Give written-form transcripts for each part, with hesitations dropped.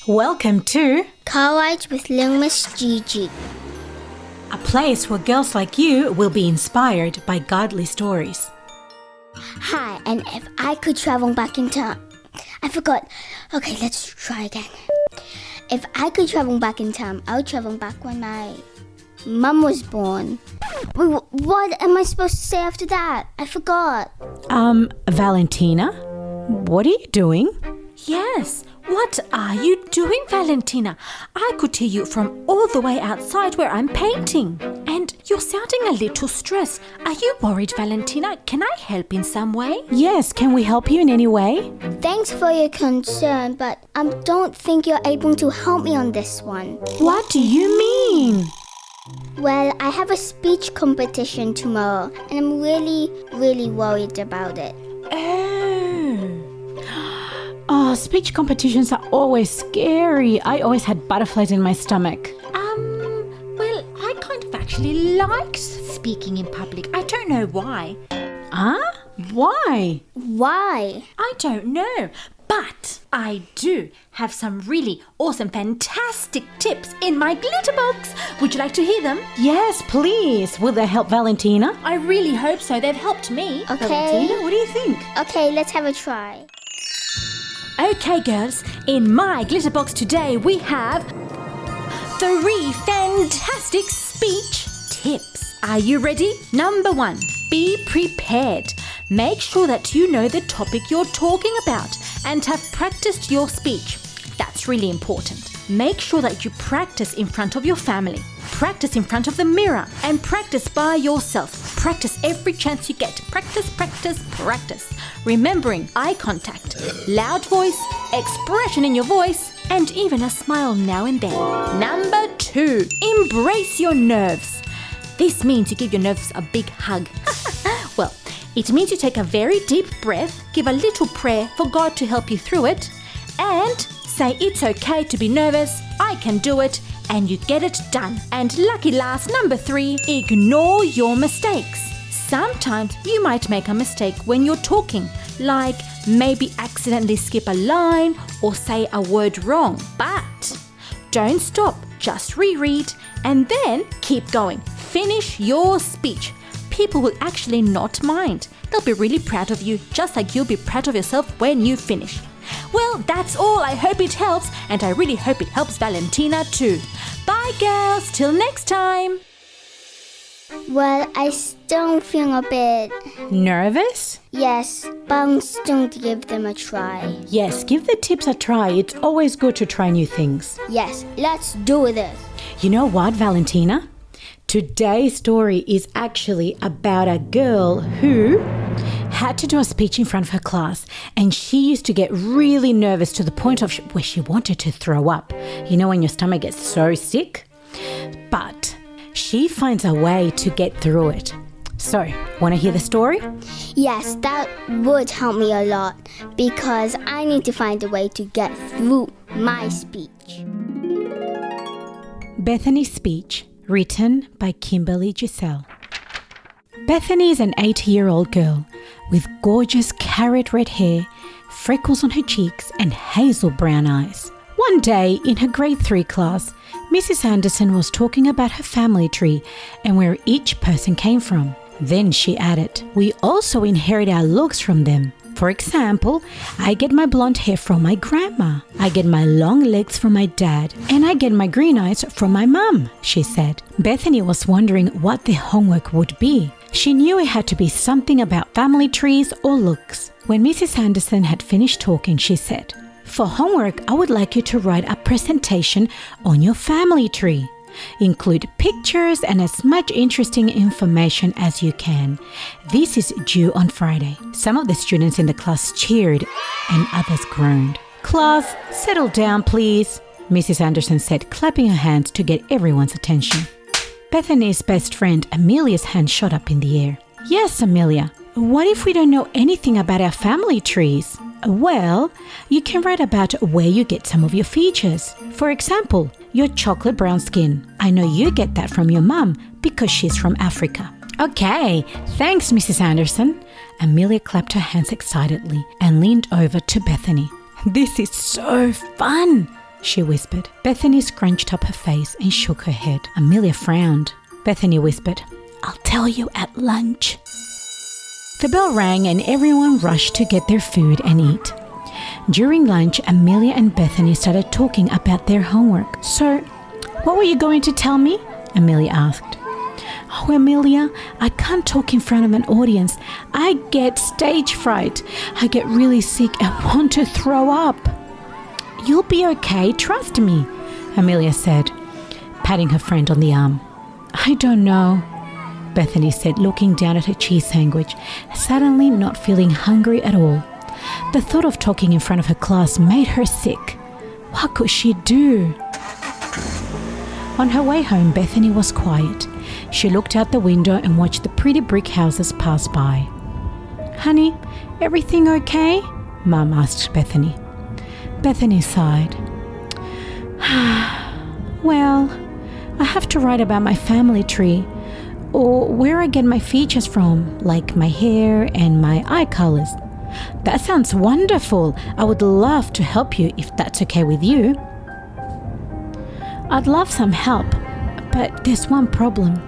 Welcome to Car Rides with Little Miss Gigi. a place where girls like you will be inspired by godly stories. Hi, and if I could travel back in time... I forgot. Okay, let's try again. If I could travel back in time, I would travel back when my mum was born. Wait, what am I supposed to say after that? I forgot. Valentina, what are you doing? Yes, what are you doing, Valentina? I could hear you from all the way outside where I'm painting. And you're sounding a little stressed. Are you worried, Valentina? Can I help in some way? Yes, can we help you in any way? Thanks for your concern, but I don't think you're able to help me on this one. What do you mean? Well, I have a speech competition tomorrow, and I'm really worried about it. Oh, speech competitions are always scary. I always had butterflies in my stomach. Well, I kind of actually liked speaking in public. I don't know why. Huh? Why? Why? I don't know. But I do have some really awesome, fantastic tips in my glitter box. Would you like to hear them? Yes, please. Will they help Valentina? I really hope so. They've helped me. Okay. Valentina, what do you think? Okay, let's have a try. Okay, girls, in my glitter box today we have 3 fantastic speech tips. Are you ready? Number 1, be prepared. Make sure that you know the topic you're talking about and have practiced your speech. That's really important. Make sure that you practice in front of your family, practice in front of the mirror, and practice by yourself. Practice every chance you get. Practice, practice, practice. Remembering eye contact, loud voice, expression in your voice, and even a smile now and then. Number 2, embrace your nerves. This means you give your nerves a big hug. Well, it means you take a very deep breath, give a little prayer for God to help you through it, and say it's okay to be nervous, I can do it, and you get it done. And lucky last, number 3, ignore your mistakes. Sometimes you might make a mistake when you're talking, like maybe accidentally skip a line or say a word wrong. But don't stop, just reread and then keep going. Finish your speech. People will actually not mind. They'll be really proud of you, just like you'll be proud of yourself when you finish. Well, that's all. I hope it helps, and I really hope it helps Valentina too. Bye, girls. Till next time. Well, I still feel a bit... Nervous? Yes, but I'm still to give them a try. Yes, give the tips a try. It's always good to try new things. Yes, let's do this. You know what, Valentina? Today's story is actually about a girl who had to do a speech in front of her class, and she used to get really nervous to the point of where she wanted to throw up. You know when your stomach gets so sick? But she finds a way to get through it. So, want to hear the story? Yes, that would help me a lot because I need to find a way to get through my speech. Bethany Speech, written by Kimberley Giselle. Bethany is an 8-year-old girl with gorgeous carrot red hair, freckles on her cheeks, and hazel brown eyes. One day in her grade 3 class, Mrs. Anderson was talking about her family tree and where each person came from. Then she added, "We also inherit our looks from them. For example, I get my blonde hair from my grandma, I get my long legs from my dad, and I get my green eyes from my mum," she said. Bethany was wondering what the homework would be. She knew it had to be something about family trees or looks. When Mrs. Anderson had finished talking, she said, "For homework, I would like you to write a presentation on your family tree. Include pictures and as much interesting information as you can. This is due on Friday." Some of the students in the class cheered and others groaned. "Class, settle down, please," Mrs. Anderson said, clapping her hands to get everyone's attention. Bethany's best friend Amelia's hand shot up in the air. "Yes, Amelia, what if we don't know anything about our family trees?" "Well, you can write about where you get some of your features. For example, your chocolate brown skin. I know you get that from your mum because she's from Africa." "Okay, thanks, Mrs. Anderson." Amelia clapped her hands excitedly and leaned over to Bethany. "This is so fun. she whispered. Bethany scrunched up her face and shook her head. Amelia frowned. Bethany whispered, "I'll tell you at lunch." The bell rang and everyone rushed to get their food and eat. During lunch, Amelia and Bethany started talking about their homework. "So, what were you going to tell me?" Amelia asked. "Oh, Amelia, I can't talk in front of an audience. I get stage fright. I get really sick and want to throw up." "You'll be okay, trust me," Amelia said, patting her friend on the arm. "I don't know," Bethany said, looking down at her cheese sandwich, suddenly not feeling hungry at all. The thought of talking in front of her class made her sick. What could she do? On her way home, Bethany was quiet. She looked out the window and watched the pretty brick houses pass by. "Honey, everything okay?" Mum asked Bethany. Bethany sighed. "Well, I have to write about my family tree, or where I get my features from, like my hair and my eye colors." "That sounds wonderful. I would love to help you if that's okay with you." "I'd love some help, but there's one problem.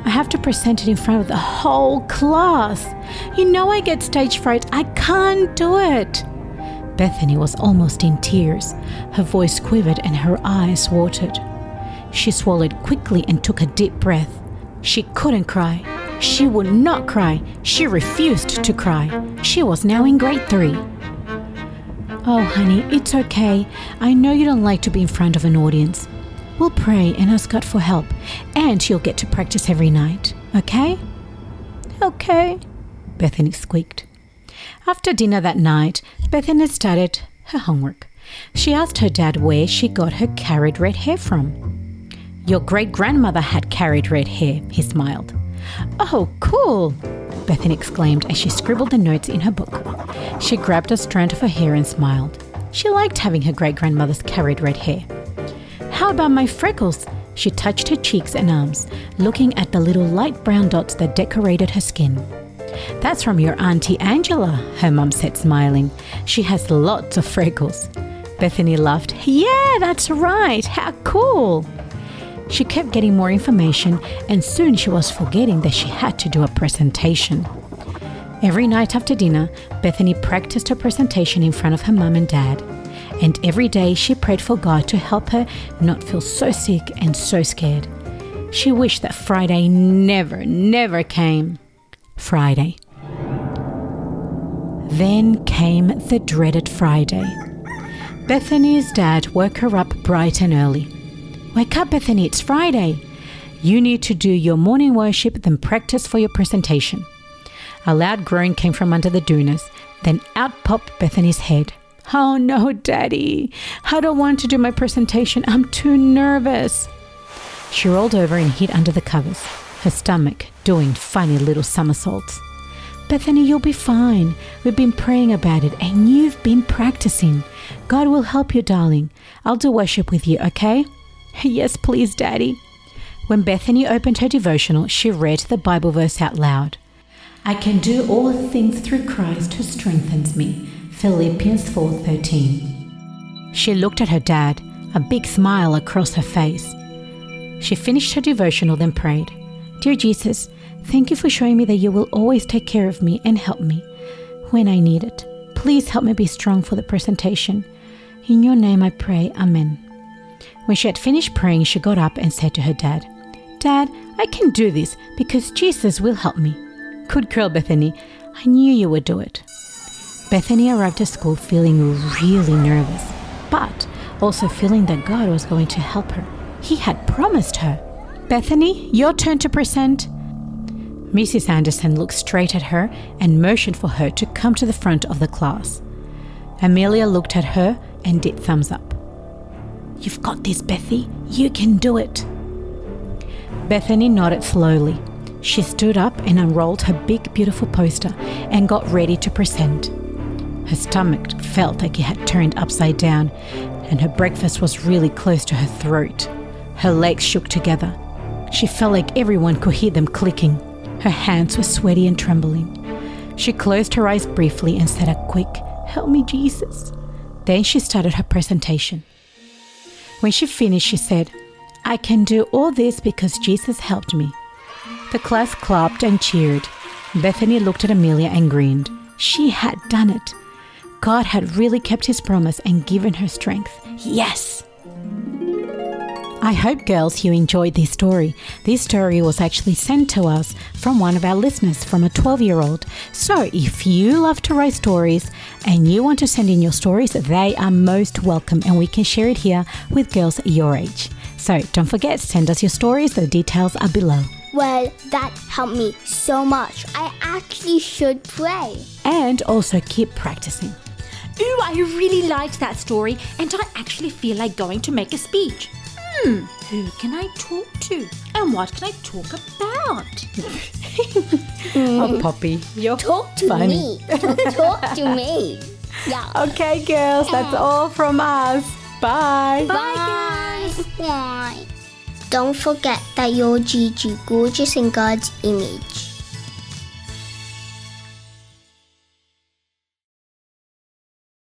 I have to present it in front of the whole class. You know I get stage fright. I can't do it." Bethany was almost in tears. Her voice quivered and her eyes watered. She swallowed quickly and took a deep breath. She couldn't cry. She would not cry. She refused to cry. She was now in grade 3. "Oh, honey, it's okay. I know you don't like to be in front of an audience. We'll pray and ask God for help, and you'll get to practice every night, okay?" "Okay," Bethany squeaked. After dinner that night, Bethany started her homework. She asked her dad where she got her carried red hair from. "Your great-grandmother had carried red hair," he smiled. "Oh, cool," Bethany exclaimed as she scribbled the notes in her book. She grabbed a strand of her hair and smiled. She liked having her great-grandmother's carried red hair. "How about my freckles?" She touched her cheeks and arms, looking at the little light brown dots that decorated her skin. "That's from your Auntie Angela," her mum said, smiling. "She has lots of freckles." Bethany laughed. "Yeah, that's right. How cool." She kept getting more information, and soon she was forgetting that she had to do a presentation. Every night after dinner, Bethany practiced her presentation in front of her mum and dad. And every day she prayed for God to help her not feel so sick and so scared. She wished that Friday never came. Friday. Then came the dreaded Friday. Bethany's dad woke her up bright and early. "Wake up, Bethany, it's Friday. You need to do your morning worship, then practice for your presentation." A loud groan came from under the doonas, then out popped Bethany's head. "Oh no, Daddy, I don't want to do my presentation. I'm too nervous." She rolled over and hid under the covers, her stomach doing funny little somersaults. "Bethany, you'll be fine. We've been praying about it and you've been practicing. God will help you, darling. I'll do worship with you, okay?" "Yes, please, Daddy." When Bethany opened her devotional, she read the Bible verse out loud. "I can do all things through Christ who strengthens me." Philippians 4:13. She looked at her dad, a big smile across her face. She finished her devotional, then prayed. "Dear Jesus, thank you for showing me that you will always take care of me and help me when I need it. Please help me be strong for the presentation. In your name I pray, Amen." When she had finished praying, she got up and said to her dad, "Dad, I can do this because Jesus will help me." "Good girl, Bethany. I knew you would do it." Bethany arrived at school feeling really nervous, but also feeling that God was going to help her. He had promised her. "Bethany, your turn to present." Mrs. Anderson looked straight at her and motioned for her to come to the front of the class. Amelia looked at her and did thumbs up. "You've got this, Bethy. You can do it." Bethany nodded slowly. She stood up and unrolled her big, beautiful poster and got ready to present. Her stomach felt like it had turned upside down, and her breakfast was really close to her throat. Her legs shook together. She felt like everyone could hear them clicking. Her hands were sweaty and trembling. She closed her eyes briefly and said a quick, "Help me, Jesus." Then she started her presentation. When she finished, she said, "I can do all this because Jesus helped me." The class clapped and cheered. Bethany looked at Amelia and grinned. She had done it. God had really kept his promise and given her strength. Yes! I hope, girls, you enjoyed this story. This story was actually sent to us from one of our listeners, from a 12-year-old. So if you love to write stories and you want to send in your stories, they are most welcome and we can share it here with girls your age. So don't forget, send us your stories. The details are below. Well, that helped me so much. I actually should pray. And also keep practicing. Ooh, I really liked that story and I actually feel like going to make a speech. Who can I talk to? And what can I talk about? Oh, Poppy, you're Talk to funny. me. Talk to me. Yeah. Okay, girls, that's all from us. Bye. Bye, guys. Bye. Don't forget that you're Gigi, gorgeous in God's image.